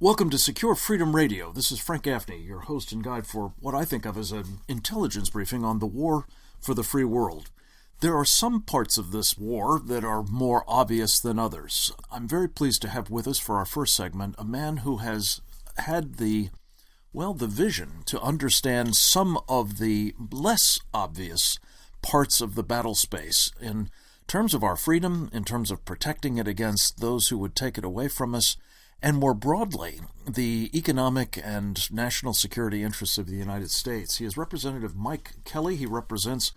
Welcome to Secure Freedom Radio. This is Frank Gaffney, your host and guide for what I think of as an intelligence briefing on the war for the free world. There are some parts of this war that are more obvious than others. I'm very pleased to have with us for our first segment a man who has had the vision to understand some of the less obvious parts of the battle space in terms of our freedom, in terms of protecting it against those who would take it away from us, and more broadly, the economic and national security interests of the United States. He is Representative Mike Kelly. He represents,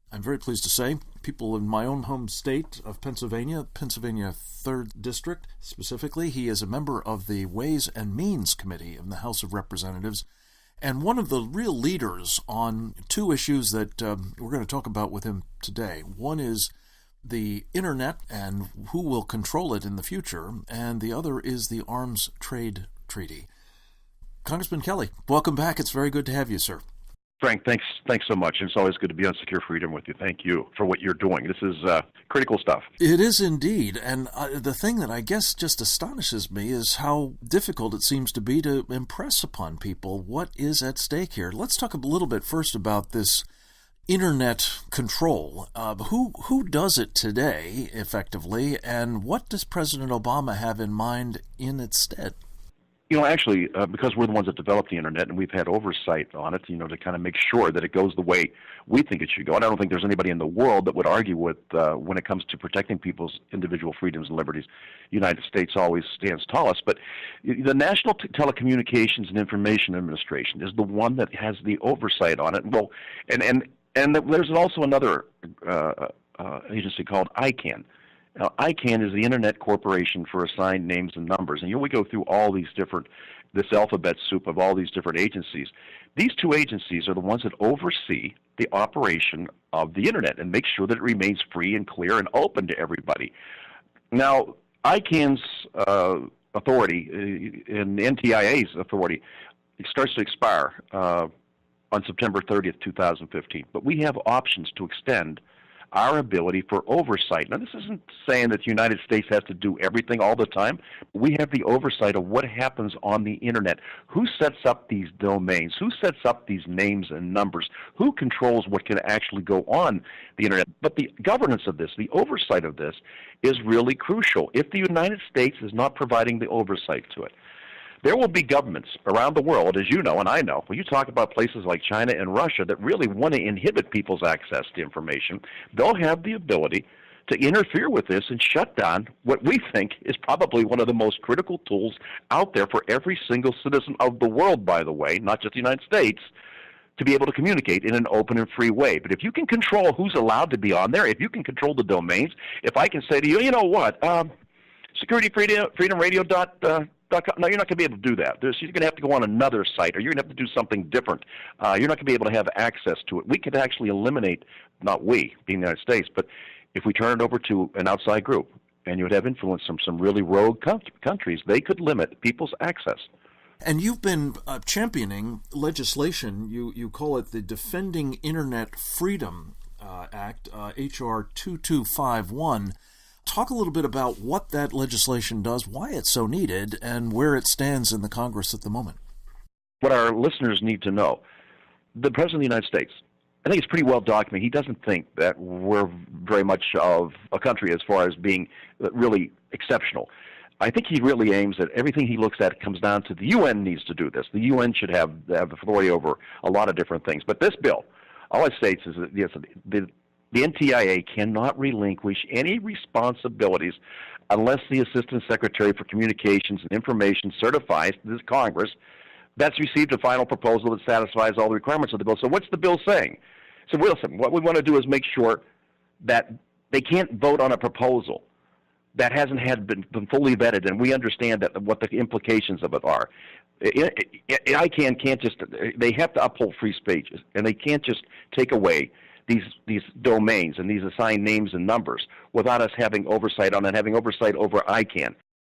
I'm very pleased to say, people in my own home state of Pennsylvania 3rd District specifically. He is a member of the Ways and Means Committee in the House of Representatives, and one of the real leaders on two issues that we're going to talk about with him today. One is the Internet and who will control it in the future, and the other is the Arms Trade Treaty. Congressman Kelly, welcome back. It's very good to have you, sir. Frank, thanks so much. It's always good to be on Secure Freedom with you. Thank you for what you're doing. This is critical stuff. It is indeed, and the thing that I guess just astonishes me is how difficult it seems to be to impress upon people what is at stake here. Let's talk a little bit first about this Internet control. Who does it today, effectively, and what does President Obama have in mind in its stead? Actually, because we're the ones that developed the Internet and we've had oversight on it, to kind of make sure that it goes the way we think it should go. And I don't think there's anybody in the world that would argue with when it comes to protecting people's individual freedoms and liberties. The United States always stands tallest. But the National Telecommunications and Information Administration is the one that has the oversight on it. Well, and there's also another agency called ICANN. Now, ICANN is the Internet Corporation for Assigned Names and Numbers. And we go through all these this alphabet soup of all these different agencies. These two agencies are the ones that oversee the operation of the Internet and make sure that it remains free and clear and open to everybody. Now, ICANN's authority and NTIA's authority, it starts to expire on September 30th, 2015. But we have options to extend our ability for oversight. Now, this isn't saying that the United States has to do everything all the time. We have the oversight of what happens on the Internet. Who sets up these domains? Who sets up these names and numbers? Who controls what can actually go on the Internet? But the governance of this, the oversight of this, is really crucial. If the United States is not providing the oversight to it, there will be governments around the world, as you know and I know, when you talk about places like China and Russia that really want to inhibit people's access to information, they'll have the ability to interfere with this and shut down what we think is probably one of the most critical tools out there for every single citizen of the world, by the way, not just the United States, to be able to communicate in an open and free way. But if you can control who's allowed to be on there, if you can control the domains, if I can say to you, you know what, securityfreedomradio.com. No, you're not going to be able to do that. You're going to have to go on another site, or you're going to have to do something different. You're not going to be able to have access to it. We could actually eliminate, not we, being the United States, but if we turn it over to an outside group, and you would have influence from some really rogue countries, they could limit people's access. And you've been championing legislation, you call it the Defending Internet Freedom Act, H.R. 2251. Talk a little bit about what that legislation does, why it's so needed, and where it stands in the Congress at the moment. What our listeners need to know, the President of the United States, I think it's pretty well documented. He doesn't think that we're very much of a country as far as being really exceptional. I think he really aims at everything he looks at comes down to the UN needs to do this. The UN should have authority over a lot of different things. But this bill, all it states is that yes, the NTIA cannot relinquish any responsibilities unless the Assistant Secretary for Communications and Information certifies to this Congress that's received a final proposal that satisfies all the requirements of the bill. So what's the bill saying? So listen, what we want to do is make sure that they can't vote on a proposal that hasn't been fully vetted, and we understand that what the implications of it are. ICANN can't just, they have to uphold free speech, and they can't just take away these domains and these assigned names and numbers without us having oversight on it, having oversight over ICANN.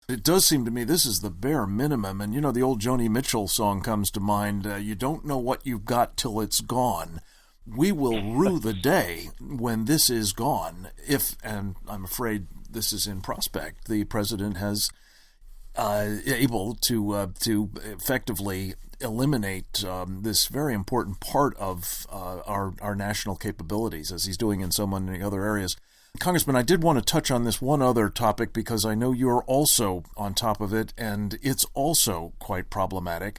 It does seem to me this is the bare minimum. And, the old Joni Mitchell song comes to mind, you don't know what you've got till it's gone. We will rue the day when this is gone if, and I'm afraid this is in prospect, the president has able to effectively eliminate this very important part of our national capabilities, as he's doing in so many other areas. Congressman, I did want to touch on this one other topic because I know you're also on top of it, and it's also quite problematic.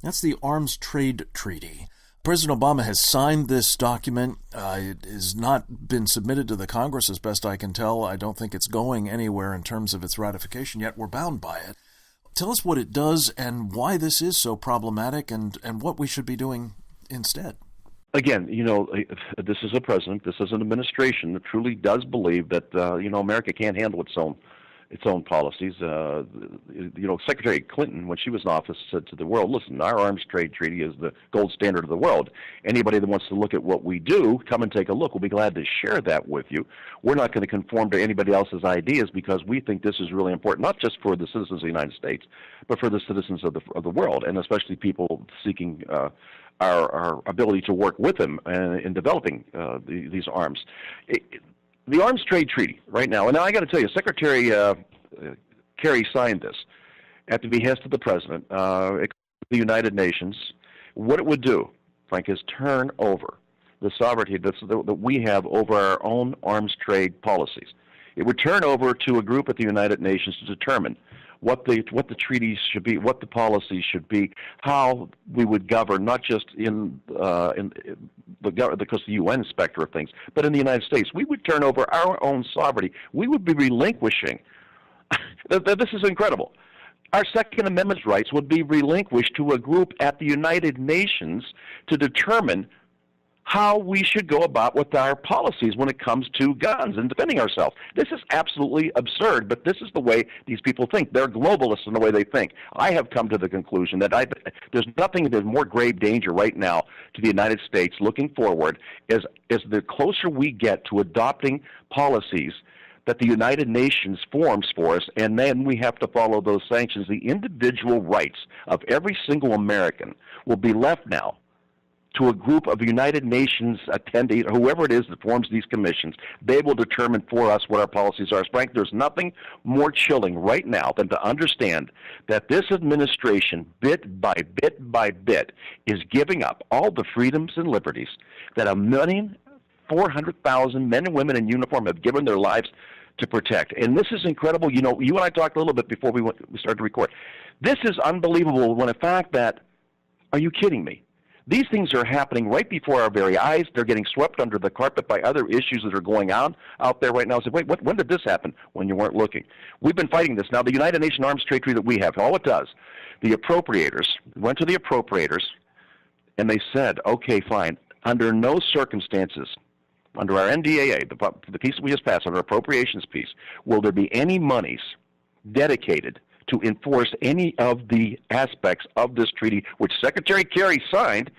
That's the Arms Trade Treaty. President Obama has signed this document. It has not been submitted to the Congress, as best I can tell. I don't think it's going anywhere in terms of its ratification, yet we're bound by it. Tell us what it does and why this is so problematic and what we should be doing instead. Again, this is a president, this is an administration that truly does believe that, America can't handle its own policies. Secretary Clinton, when she was in office, said to the world, listen, our arms trade treaty is the gold standard of the world. Anybody that wants to look at what we do, come and take a look. We'll be glad to share that with you. We're not going to conform to anybody else's ideas because we think this is really important, not just for the citizens of the United States, but for the citizens of the world, and especially people seeking our ability to work with them in developing these arms. The Arms Trade Treaty right now, and now I got to tell you, Secretary Kerry signed this at the behest of the President, the United Nations. What it would do, Frank, is turn over the sovereignty that we have over our own arms trade policies. It would turn over to a group at the United Nations to determine what the treaties should be, what the policies should be, how we would govern, not just in the UN specter of things, but in the United States. We would turn over our own sovereignty. We would be relinquishing. This is incredible. Our Second Amendment rights would be relinquished to a group at the United Nations to determine how we should go about with our policies when it comes to guns and defending ourselves. This is absolutely absurd, but this is the way these people think. They're globalists in the way they think. I have come to the conclusion that there's nothing that is more grave danger right now to the United States looking forward as the closer we get to adopting policies that the United Nations forms for us, and then we have to follow those sanctions. The individual rights of every single American will be left now to a group of United Nations attendees, whoever it is that forms these commissions. They will determine for us what our policies are. Frank, there's nothing more chilling right now than to understand that this administration, bit by bit by bit, is giving up all the freedoms and liberties that 1,400,000 men and women in uniform have given their lives to protect. And this is incredible. You and I talked a little bit before we started to record. This is unbelievable when in fact that, are you kidding me? These things are happening right before our very eyes. They're getting swept under the carpet by other issues that are going on out there right now. I said, wait, when did this happen? When you weren't looking. We've been fighting this. Now, the United Nations Arms Trade Treaty that we have, all it does, the appropriators went to the appropriators, and they said, okay, fine, under no circumstances, under our NDAA, the piece that we just passed, under appropriations piece, will there be any monies dedicated to enforce any of the aspects of this treaty, which Secretary Kerry signed,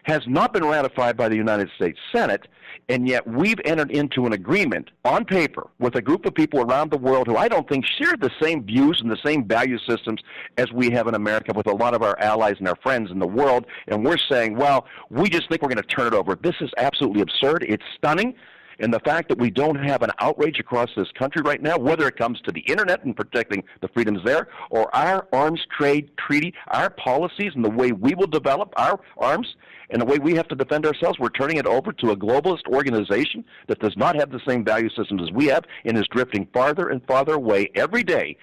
has not been ratified by the United States Senate, and yet we've entered into an agreement on paper with a group of people around the world who I don't think share the same views and the same value systems as we have in America with a lot of our allies and our friends in the world, and we're saying, well, we just think we're going to turn it over. This is absolutely absurd. It's stunning. And the fact that we don't have an outrage across this country right now, whether it comes to the internet and protecting the freedoms there, or our arms trade treaty, our policies and the way we will develop our arms and the way we have to defend ourselves, we're turning it over to a globalist organization that does not have the same value systems as we have and is drifting farther and farther away every day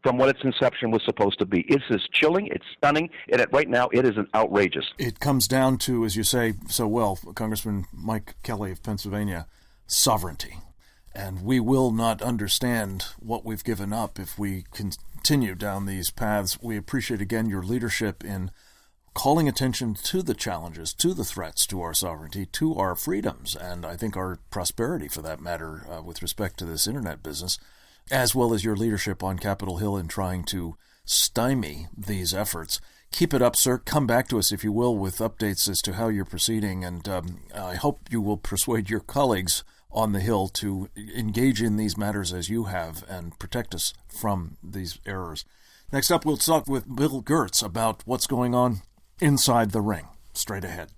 from what its inception was supposed to be. It's just chilling, it's stunning, and right now it is outrageous. It comes down to, as you say so well, Congressman Mike Kelly of Pennsylvania, sovereignty. And we will not understand what we've given up if we continue down these paths. We appreciate again your leadership in calling attention to the challenges, to the threats to our sovereignty, to our freedoms, and I think our prosperity for that matter with respect to this internet business, as well as your leadership on Capitol Hill in trying to stymie these efforts. Keep it up, sir. Come back to us, if you will, with updates as to how you're proceeding, and I hope you will persuade your colleagues on the Hill to engage in these matters as you have and protect us from these errors. Next up, we'll talk with Bill Gertz about what's going on inside the ring. Straight ahead.